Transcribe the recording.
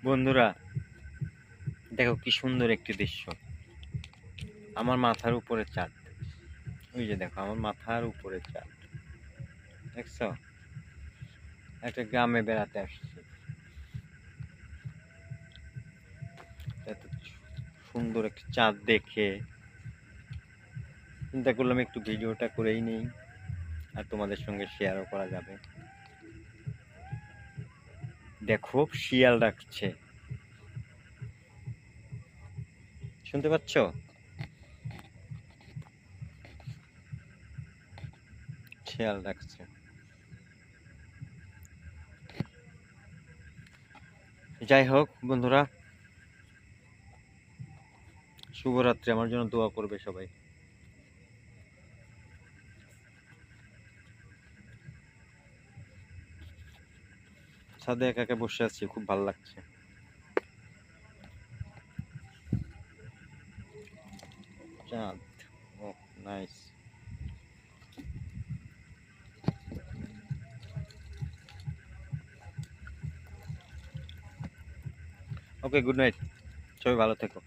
বন্ধুরা, দেখো কি সুন্দর একটি দৃশ্য। আমার মাথার উপরে চাঁদ। ওই যে দেখো, আমার মাথার উপরে চাঁদ। দেখছো? একটা গ্রামে বেড়াতে আসছি। এত সুন্দর একটি চাঁদ দেখে চিন্তা করলাম একটু ভিডিওটা করেই নেই, আর তোমাদের সঙ্গে শেয়ারও করা যাবে। দেখো, শিয়াল ডাকছে, শুনতে পাচ্ছ? শিয়াল ডাকছে। যাই হোক বন্ধুরা, শুভরাত্রি। আমার জন্য দোয়া করবে সবাই। ছাদে একা একা বসে আছি, খুব ভালো লাগছে। চাঁদ, ও নাইস। ওকে, গুড নাইট। সবাই ভালো থেকো।